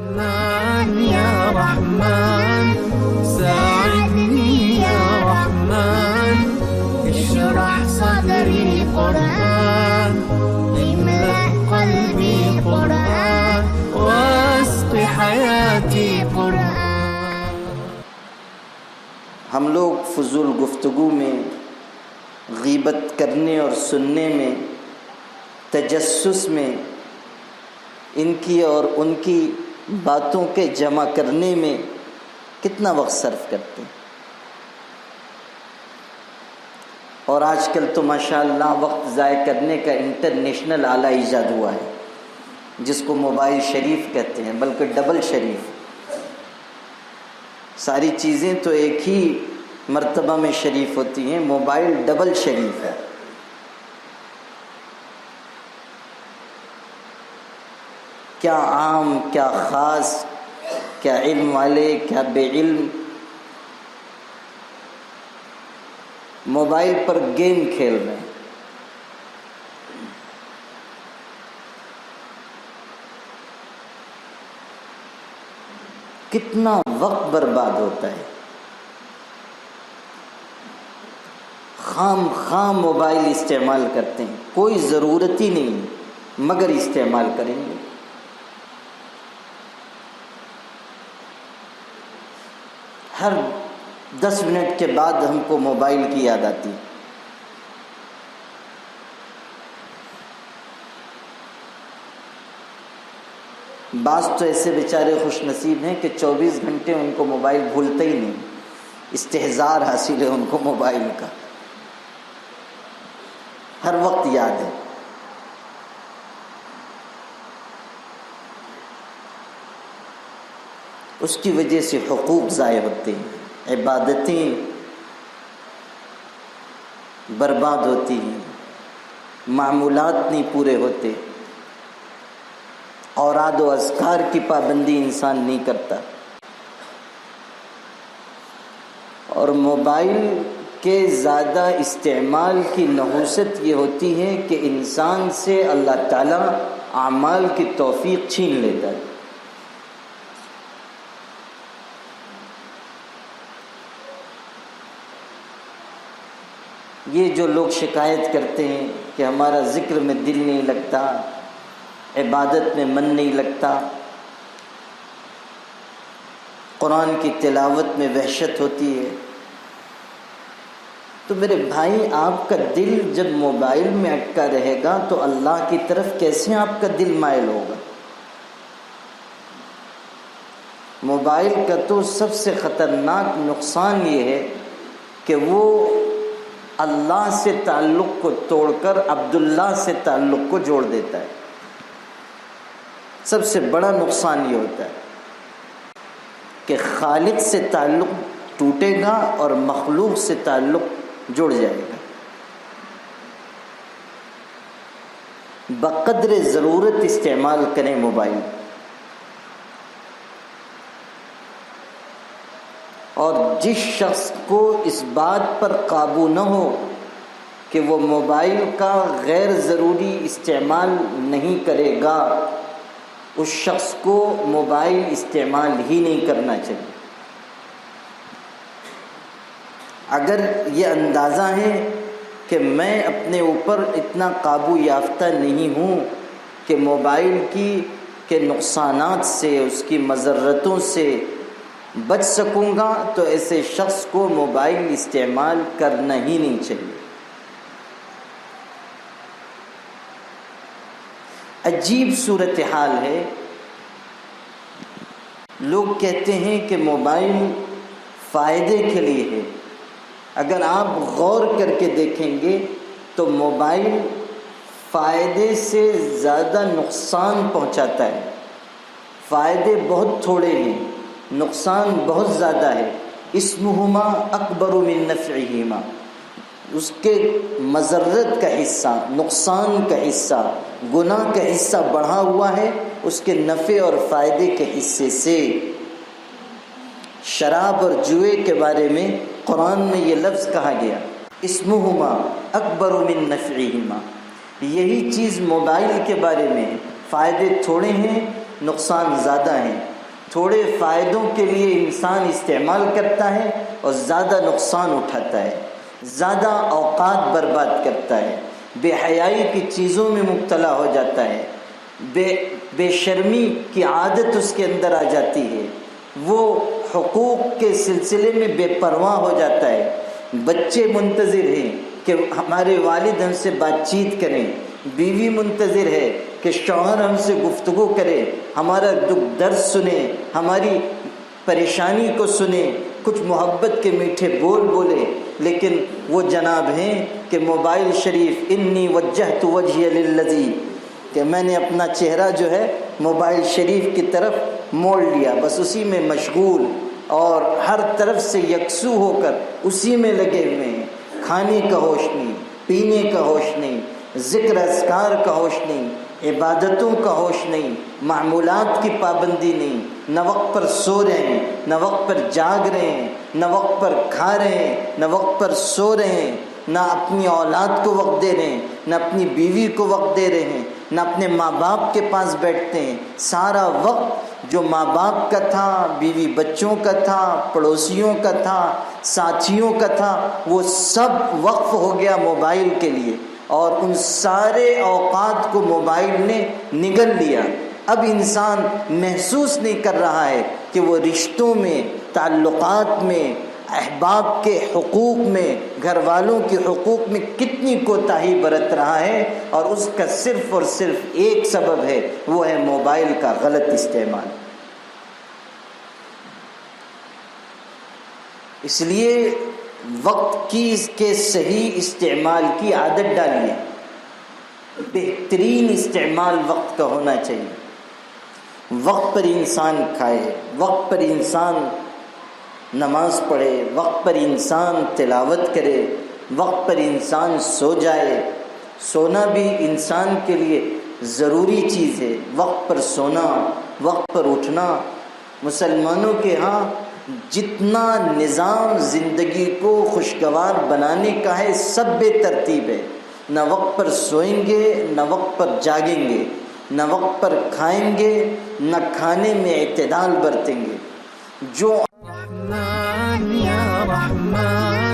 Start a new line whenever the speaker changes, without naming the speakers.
رحمن يا رحمن ساعدني يا رحمن اشرح صدري قرآن املأ قلبي قرآن واسق حياتي قرآن.
ہم لوگ فضول گفتگو میں، غیبت کرنے اور سننے میں، تجسس میں، ان کی اور ان کی باتوں کے جمع کرنے میں کتنا وقت صرف کرتے ہیں. اور آج کل تو ماشاءاللہ وقت ضائع کرنے کا انٹرنیشنل آلہ ایجاد ہوا ہے جس کو موبائل شریف کہتے ہیں، بلکہ ڈبل شریف. ساری چیزیں تو ایک ہی مرتبہ میں شریف ہوتی ہیں، موبائل ڈبل شریف ہے. کیا عام، کیا خاص، کیا علم والے، کیا بے علم، موبائل پر گیم کھیل رہے ہیں. کتنا وقت برباد ہوتا ہے. خام موبائل استعمال کرتے ہیں، کوئی ضرورت ہی نہیں مگر استعمال کریں گے. ہر 10 منٹ کے بعد ہم کو موبائل کی یاد آتی ہے. بعض تو ایسے بیچارے خوش نصیب ہیں کہ 24 گھنٹے ان کو موبائل بھولتا ہی نہیں، استحضار حاصل ہے ان کو موبائل کا، ہر وقت یاد ہے. اس کی وجہ سے حقوق ضائع ہوتے ہیں، عبادتیں برباد ہوتی ہیں، معمولات نہیں پورے ہوتے، اوراد و اذکار کی پابندی انسان نہیں کرتا. اور موبائل کے زیادہ استعمال کی نحوست یہ ہوتی ہے کہ انسان سے اللہ تعالیٰ اعمال کی توفیق چھین لیتا ہے. یہ جو لوگ شکایت کرتے ہیں کہ ہمارا ذکر میں دل نہیں لگتا، عبادت میں من نہیں لگتا، قرآن کی تلاوت میں وحشت ہوتی ہے، تو میرے بھائی آپ کا دل جب موبائل میں اٹکا رہے گا تو اللہ کی طرف کیسے آپ کا دل مائل ہوگا؟ موبائل کا تو سب سے خطرناک نقصان یہ ہے کہ وہ اللہ سے تعلق کو توڑ کر عبداللہ سے تعلق کو جوڑ دیتا ہے. سب سے بڑا نقصان یہ ہوتا ہے کہ خالق سے تعلق ٹوٹے گا اور مخلوق سے تعلق جڑ جائے گا. بقدر ضرورت استعمال کریں موبائل. اور جس شخص کو اس بات پر قابو نہ ہو کہ وہ موبائل کا غیر ضروری استعمال نہیں کرے گا، اس شخص کو موبائل استعمال ہی نہیں کرنا چاہیے. اگر یہ اندازہ ہے کہ میں اپنے اوپر اتنا قابو یافتہ نہیں ہوں کہ موبائل کے نقصانات سے، اس کی مضرتوں سے بچ سکوں گا، تو ایسے شخص کو موبائل استعمال کرنا ہی نہیں چاہیے. عجیب صورتحال ہے. لوگ کہتے ہیں کہ موبائل فائدے کے لیے ہے. اگر آپ غور کر کے دیکھیں گے تو موبائل فائدے سے زیادہ نقصان پہنچاتا ہے. فائدے بہت تھوڑے ہیں، نقصان بہت زیادہ ہے. اسمہما اکبر من نفعہما، اس کے مضرت کا حصہ، نقصان کا حصہ، گناہ کا حصہ بڑھا ہوا ہے اس کے نفع اور فائدے کے حصے سے. شراب اور جوئے کے بارے میں قرآن میں یہ لفظ کہا گیا، اسمہما اکبر من نفعہما. یہی چیز موبائل کے بارے میں، فائدے تھوڑے ہیں، نقصان زیادہ ہیں. تھوڑے فائدوں کے لیے انسان استعمال کرتا ہے اور زیادہ نقصان اٹھاتا ہے، زیادہ اوقات برباد کرتا ہے، بے حیائی کی چیزوں میں مبتلا ہو جاتا ہے، بے شرمی کی عادت اس کے اندر آ جاتی ہے، وہ حقوق کے سلسلے میں بے پرواہ ہو جاتا ہے۔ بچے منتظر ہیں کہ ہمارے والد ہم سے بات چیت کریں، بیوی منتظر ہے کہ شوہر ہم سے گفتگو کرے، ہمارا دکھ درد سنے، ہماری پریشانی کو سنے، کچھ محبت کے میٹھے بول بولے، لیکن وہ جناب ہیں کہ موبائل شریف انی وجہت وجہی للذی، کہ میں نے اپنا چہرہ جو ہے موبائل شریف کی طرف موڑ لیا، بس اسی میں مشغول اور ہر طرف سے یکسو ہو کر اسی میں لگے ہوئے ہیں۔ کھانے کا ہوش نہیں، پینے کا ہوش نہیں، ذکر اذکار کا ہوش نہیں، عبادتوں کا ہوش نہیں، معمولات کی پابندی نہیں، نہ وقت پر سو رہے ہیں، نہ وقت پر جاگ رہے ہیں، نہ وقت پر کھا رہے ہیں، نہ وقت پر سو رہے ہیں، نہ اپنی اولاد کو وقت دے رہے ہیں، نہ اپنی بیوی کو وقت دے رہے ہیں، نہ اپنے ماں باپ کے پاس بیٹھتے ہیں۔ سارا وقت جو ماں باپ کا تھا، بیوی بچوں کا تھا، پڑوسیوں کا تھا، ساتھیوں کا تھا، وہ سب وقف ہو گیا موبائل کے لیے، اور ان سارے اوقات کو موبائل نے نگل لیا۔ اب انسان محسوس نہیں کر رہا ہے کہ وہ رشتوں میں، تعلقات میں، احباب کے حقوق میں، گھر والوں کے حقوق میں کتنی کوتاہی برت رہا ہے، اور اس کا صرف اور صرف ایک سبب ہے، وہ ہے موبائل کا غلط استعمال۔ اس لیے وقت کے صحیح استعمال کی عادت ڈالیے۔ بہترین استعمال وقت کا ہونا چاہیے۔ وقت پر انسان کھائے، وقت پر انسان نماز پڑھے، وقت پر انسان تلاوت کرے، وقت پر انسان سو جائے۔ سونا بھی انسان کے لیے ضروری چیز ہے، وقت پر سونا، وقت پر اٹھنا۔ مسلمانوں کے ہاں جتنا نظام زندگی کو خوشگوار بنانے کا ہے، سب بے ترتیب ہے۔ نہ وقت پر سوئیں گے، نہ وقت پر جاگیں گے، نہ وقت پر کھائیں گے، نہ کھانے میں اعتدال برتیں گے۔ جو
رحمن یا رحمن